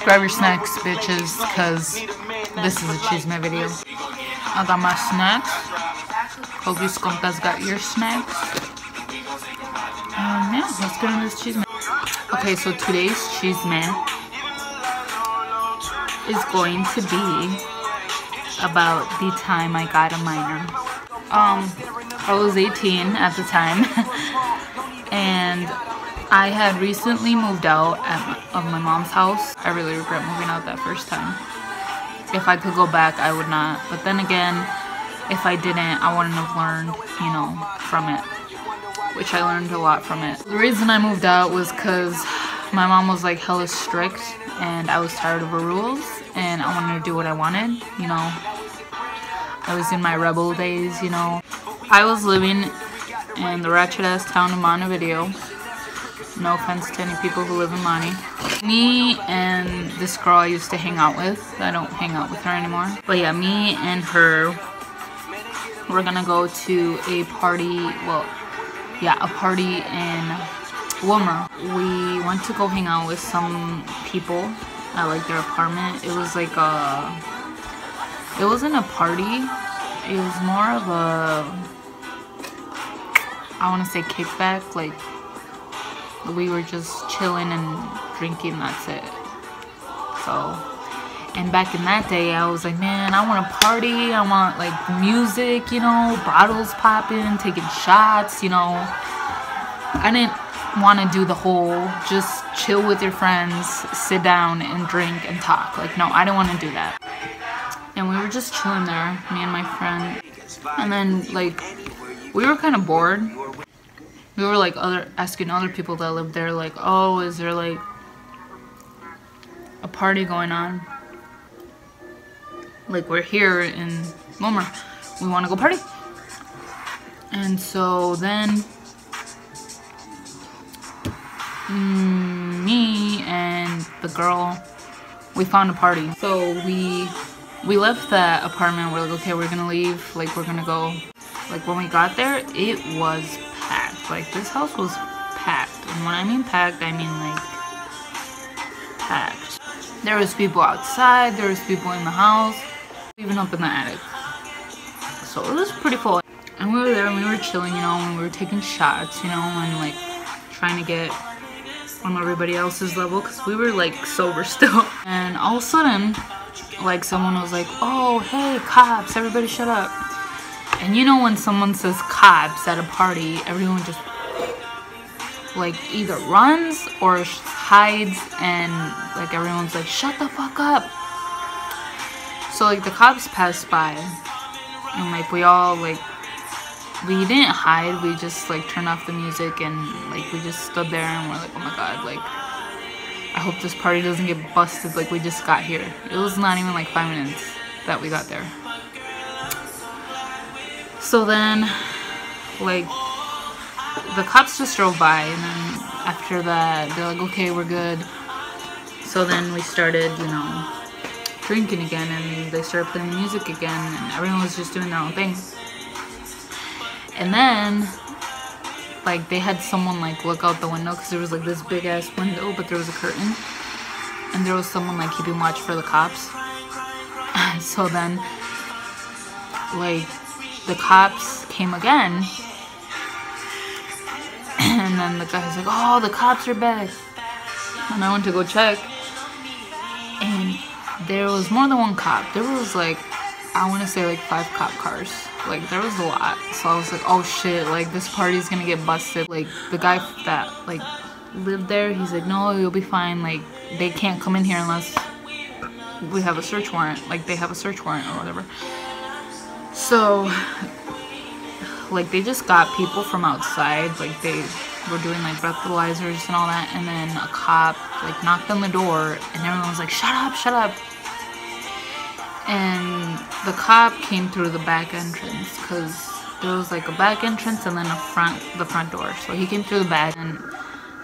Grab your snacks, bitches, because this is a Chisme video. I got my snacks. Hope you skunkas got your snacks. Yeah, let's get into this Chisme. Okay, so today's Chisme is going to be about the time I got a minor. I was 18 at the time, and I had recently moved out of my mom's house. I really regret moving out that first time. If I could go back, I would not. But then again, if I didn't, I wouldn't have learned, you know, from it. Which I learned a lot from it. The reason I moved out was because my mom was like hella strict, and I was tired of her rules, and I wanted to do what I wanted, you know. I was in my rebel days, you know. I was living in the ratchet ass town of Montevideo. No offense to any people who live in Monty. Me and this girl I used to hang out with. I don't hang out with her anymore. But yeah, me and her, we're gonna go to a party, well, yeah, a party in Wilmer. We went to go hang out with some people at like their apartment. It was like it wasn't a party. It was more of a, I want to say kickback. Like, we were just chilling and drinking, that's it. So, and back in that day, I was like, man, I want to party. I want like music, you know, bottles popping, taking shots, you know. I didn't want to do the whole just chill with your friends, sit down and drink and talk. Like, no, I didn't want to do that. And we were just chilling there, me and my friend. And then, like, we were kind of bored. We were, like, asking other people that lived there, like, oh, is there, like, a party going on? Like, we're here in Wilmer. We want to go party. And so then, me and the girl, we found a party. So we left that apartment. We're like, okay, we're gonna leave. Like, we're gonna go. Like, when we got there, it was packed. Like, this house was packed. And when I mean packed, I mean like packed. There was people outside. There was people in the house, even up in the attic. So it was pretty full. And we were there and we were chilling, you know, and we were taking shots, you know, and like trying to get on everybody else's level because we were like sober still. And all of a sudden, like, someone was like, oh, hey, cops, everybody shut up. And you know when someone says cops at a party, everyone just like either runs or hides, and like everyone's like, shut the fuck up. So like the cops passed by, and like we all like, we didn't hide, we just like turned off the music, and like we just stood there and we're like, oh my god, like, I hope this party doesn't get busted. Like, we just got here. It was not even like 5 minutes that we got there. So then, like, the cops just drove by, and then after that, they're like, okay, we're good. So then we started, you know, drinking again, and they started playing music again, and everyone was just doing their own thing. And then, like, they had someone like look out the window because there was like this big ass window, but there was a curtain, and there was someone like keeping watch for the cops. So then, like, the cops came again, and then the guy's like, oh, the cops are back. And I went to go check, and there was more than one cop. There was like, I want to say like 5 cop cars. Like, there was a lot. So I was like, oh shit, like, this party's gonna get busted. Like, the guy that like lived there, he's like, no, you'll be fine. Like, they can't come in here unless we have a search warrant. Like, they have a search warrant or whatever. So like, they just got people from outside. Like, they were doing like breathalyzers and all that, and then a cop like knocked on the door, and everyone was like, shut up, shut up. And the cop came through the back entrance, because there was like a back entrance and then the front door. So he came through the back, and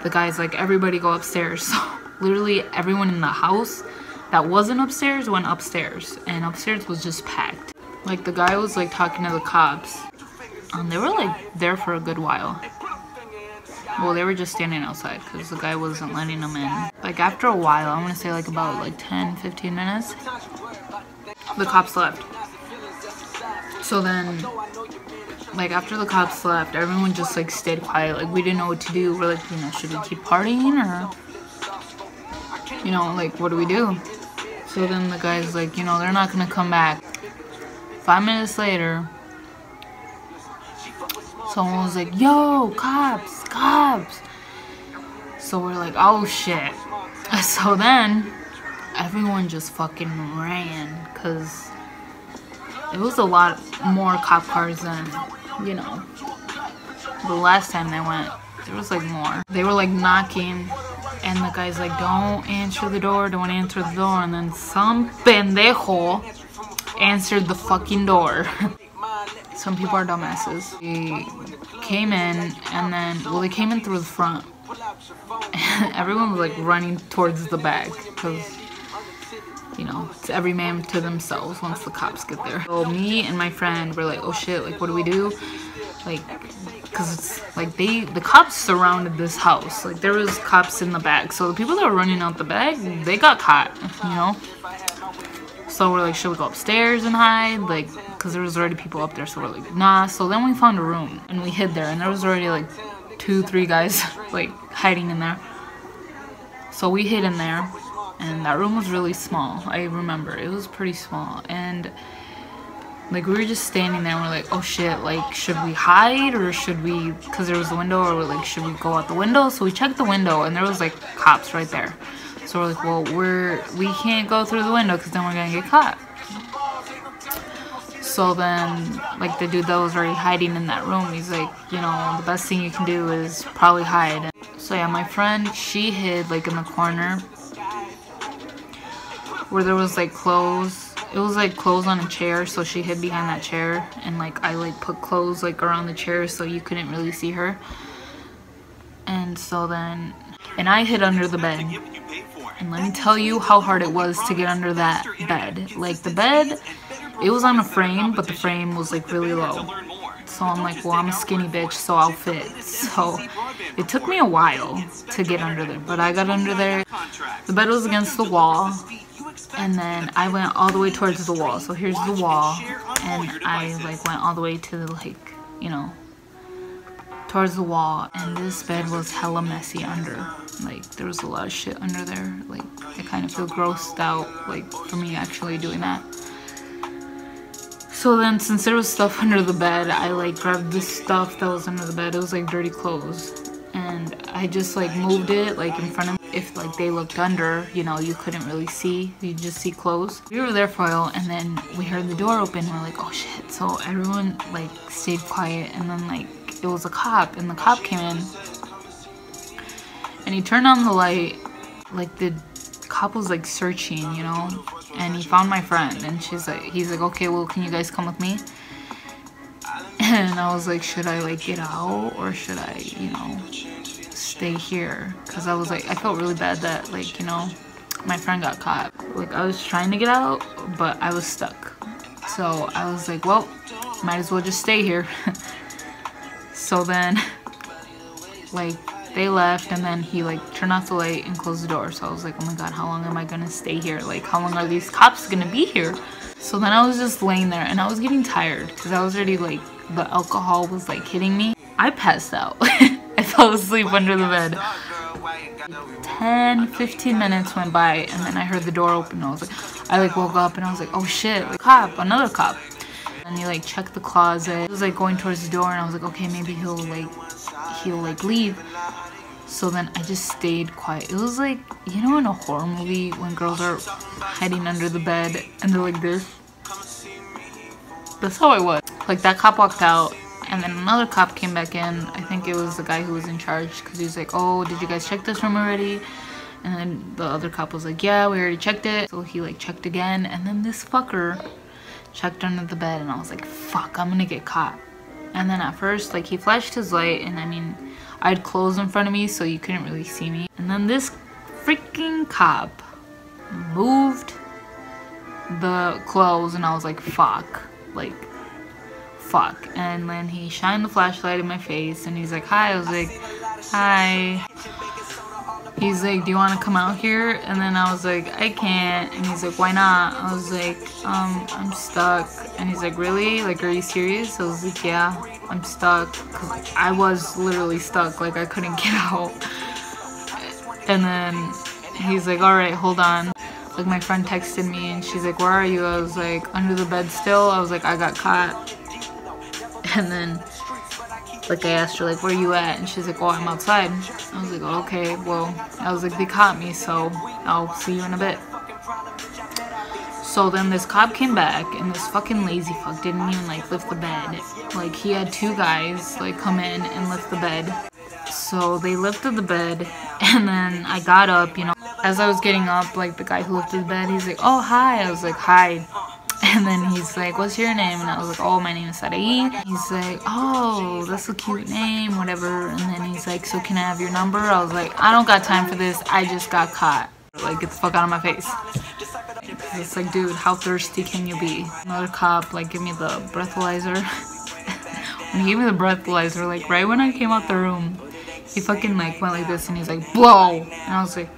the guy's like, everybody go upstairs. So literally everyone in the house that wasn't upstairs went upstairs, and upstairs was just packed. Like, the guy was like talking to the cops, and they were like there for a good while. Well, they were just standing outside because the guy wasn't letting them in. Like after a while, I want to say like about like 10-15 minutes, the cops left. So then, like after the cops left, everyone just like stayed quiet. Like we didn't know what to do. We're like, you know, should we keep partying or, you know, like what do we do? So then the guy's like, you know, they're not gonna come back. 5 minutes later, someone was like, yo, cops, cops. So we're like, oh shit. So then everyone just fucking ran because it was a lot more cop cars than, you know, the last time they went. There was like more. They were like knocking and the guy's like, don't answer the door, don't answer the door. And then some pendejo answered the fucking door. Some people are dumbasses. They came in and then, well, they came in through the front. Everyone was like running towards the back because, you know, it's every man to themselves once the cops get there. So me and my friend were like, oh shit, like what do we do? Like, because it's like the cops surrounded this house. Like there was cops in the back. So the people that were running out the back, they got caught, you know? So we're like, should we go upstairs and hide? Like, because there was already people up there. So we're like, nah. So then we found a room and we hid there. And there was already like 2-3 guys like hiding in there. So we hid in there. And that room was really small. I remember. It was pretty small. And like we were just standing there and we're like, oh shit, like should we hide or should we, because there was a window, or like should we go out the window? So we checked the window and there was like cops right there. So we're like, well, we can't go through the window because then we're gonna get caught. So then like the dude that was already hiding in that room, he's like, you know, the best thing you can do is probably hide. So yeah, my friend, she hid like in the corner where there was like clothes. It was like clothes on a chair, so she hid behind that chair, and like I like put clothes like around the chair so you couldn't really see her. And so then, and I hid under the bed. And let me tell you how hard it was to get under that bed. Like the bed, it was on a frame, but the frame was like really low. So I'm like, well, I'm a skinny bitch, so I'll fit. So it took me a while to get under there, but I got under there. The bed was against the wall. And then I went all the way towards the wall. So here's the wall. And I like went all the way to the, like, you know, towards the wall. And this bed was hella messy under. Like there was a lot of shit under there. Like I kind of feel grossed out, like for me actually doing that. So then since there was stuff under the bed, I like grabbed this stuff that was under the bed. It was like dirty clothes. And I just like moved it like in front of me. If like they looked under, you know, you couldn't really see, you just see clothes. We were there for a while and then we heard the door open. We're like, oh shit. So everyone like stayed quiet, and then like it was a cop, and the cop came in and he turned on the light. Like the cop was like searching, you know, and he found my friend, and he's like, okay, well, can you guys come with me? And I was like, should I like get out or should I, you know, stay here? Because I was like, I felt really bad that like, you know, my friend got caught. Like I was trying to get out, but I was stuck. So I was like, well, might as well just stay here. So then like they left, and then he like turned off the light and closed the door. So I was like, oh my god, how long am I gonna stay here? Like how long are these cops gonna be here? So then I was just laying there and I was getting tired because I was already like, the alcohol was like hitting me. I passed out. I fell asleep under the bed. 10-15 minutes went by, and then I heard the door open. I was like, I like woke up and I was like, oh shit, like cop, another cop. And he like checked the closet. I was like going towards the door and I was like, okay, maybe he'll like leave. So then I just stayed quiet. It was like, you know, in a horror movie when girls are hiding under the bed and they're like this. That's how I was. Like that cop walked out, and then another cop came back in. I think it was the guy who was in charge, because he was like, oh, did you guys check this room already? And then the other cop was like, yeah, we already checked it. So he like checked again, and then this fucker checked under the bed, and I was like, fuck, I'm gonna get caught. And then at first, like, he flashed his light, and I mean, I had clothes in front of me so you couldn't really see me. And then this freaking cop moved the clothes, and I was like, fuck. Like, fuck. And then he shined the flashlight in my face, and he's like, hi. I was like, hi. He's like, do you want to come out here? And then I was like, I can't. And he's like, why not? I was like, I'm stuck. And he's like, really? Like, are you serious? I was like, yeah, I'm stuck. 'Cause I was literally stuck. Like, I couldn't get out. And then he's like, all right, hold on. Like, my friend texted me and she's like, where are you? I was like, under the bed still. I was like, I got caught. And then like I asked her like, where you at? And she's like, oh, I'm outside. I was like, oh, okay, well, I was like, they caught me, so I'll see you in a bit. So then this cop came back and this fucking lazy fuck didn't even like lift the bed. Like, he had two guys like come in and lift the bed. So they lifted the bed and then I got up, you know. As I was getting up, like the guy who lifted the bed, he's like, oh, hi. I was like, hi. And then he's like, what's your name? And I was like, oh, my name is Sarahy. He's like, oh, that's a cute name, whatever. And then he's like, so can I have your number? I was like, I don't got time for this. I just got caught. Like, get the fuck out of my face. It's like, dude, how thirsty can you be? Another cop, like, give me the breathalyzer. When he gave me the breathalyzer, like, right when I came out the room, he fucking, like, went like this and he's like, blow! And I was like,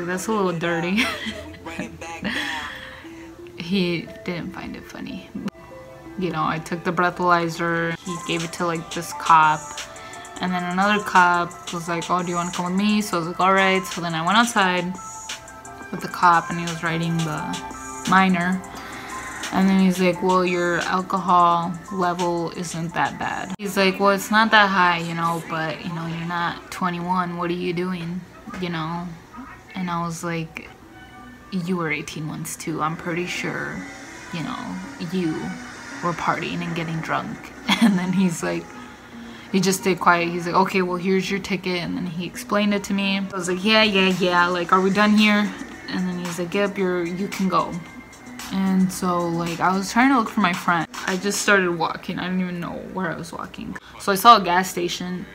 that's a little dirty. He didn't find it funny. You know, I took the breathalyzer, he gave it to like this cop, and then another cop was like, oh, do you want to come with me? So I was like, alright. So then I went outside with the cop and he was writing the minor, and then he's like, well, your alcohol level isn't that bad. He's like, well, it's not that high, you know, but you know, you're not 21, what are you doing, you know? And I was like, you were 18 once too. I'm pretty sure, you know, you were partying and getting drunk. And then he's like, he just stayed quiet. He's like, okay, well, here's your ticket. And then he explained it to me. I was like, yeah. Like, are we done here? And then he's like, yep, you can go. And so, like, I was trying to look for my friend. I just started walking. I didn't even know where I was walking. So I saw a gas station.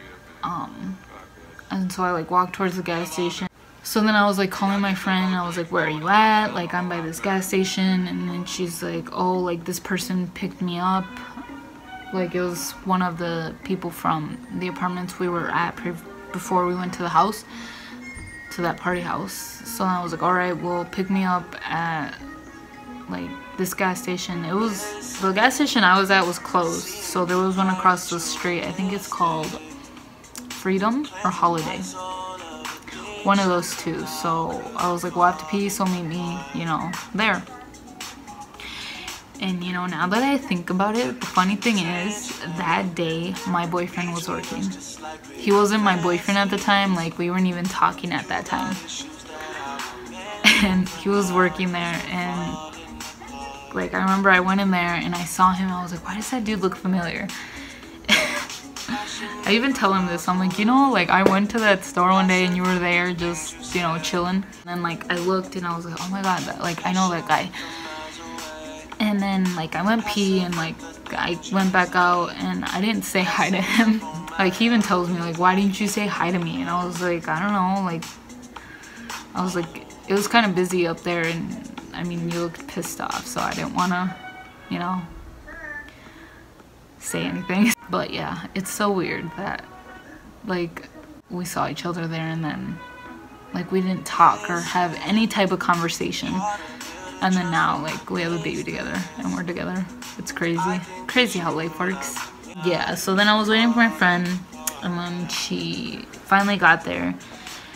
And so I, like, walked towards the gas station. So then I was like calling my friend, I was like, where are you at? Like, I'm by this gas station. And then she's like, oh, like this person picked me up. Like, it was one of the people from the apartments we were at before we went to the house, to that party house. So I was like, alright, well, pick me up at like this gas station. It was, the gas station I was at was closed. So there was one across the street. I think it's called Freedom or Holiday. One of those two. So I was like, well, I have to pee, so meet me, you know, there. And you know, now that I think about it, the funny thing is, that day my boyfriend was working. He wasn't my boyfriend at the time, like we weren't even talking at that time. And he was working there, and like I remember I went in there and I saw him, I was like, why does that dude look familiar? I even tell him this, I'm like, you know, like I went to that store one day and you were there just, you know, chilling. And then like I looked and I was like, oh my god, like I know that guy. And then like I went pee and like I went back out and I didn't say hi to him. Like he even tells me like, why didn't you say hi to me? And I was like, I don't know, like I was like, it was kind of busy up there and I mean you looked pissed off, so I didn't want to, you know, say anything. But yeah, it's so weird that like we saw each other there and then like we didn't talk or have any type of conversation, and then now like we have a baby together and we're together. It's crazy how life works. Yeah, so then I was waiting for my friend and then she finally got there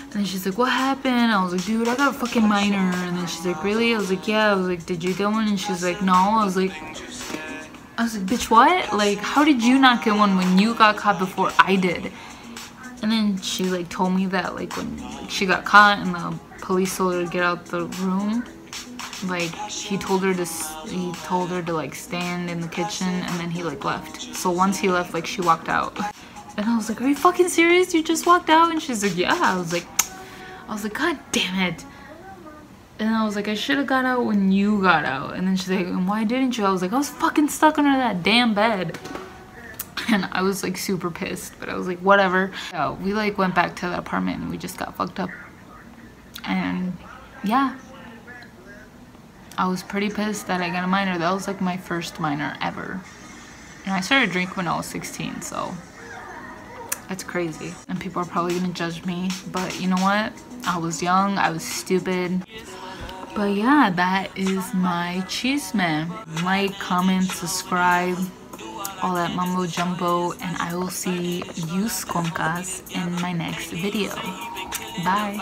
and then she's like, what happened? I was like, dude, I got a fucking minor. And then she's like, really? I was like, yeah. I was like, did you get one? And she's like, no. I was like, bitch, what? Like, how did you not get one when you got caught before I did? And then she, like, told me that, like, when she got caught and the police told her to get out the room, like, he told her to, like, stand in the kitchen, and then he, like, left. So once he left, like, she walked out. And I was like, are you fucking serious? You just walked out? And she's like, yeah. I was like, God damn it. And I was like, I should have got out when you got out. And then she's like, and why didn't you? I was like, I was fucking stuck under that damn bed. And I was like super pissed, but I was like, whatever. So we like went back to the apartment and we just got fucked up. And yeah, I was pretty pissed that I got a minor. That was like my first minor ever. And I started drinking when I was 16, so It's crazy. And people are probably gonna judge me, but you know what? I was young, I was stupid. But yeah, that is my chisme. Like, comment, subscribe, all that mumbo jumbo, and I will see you skoncas in my next video. Bye.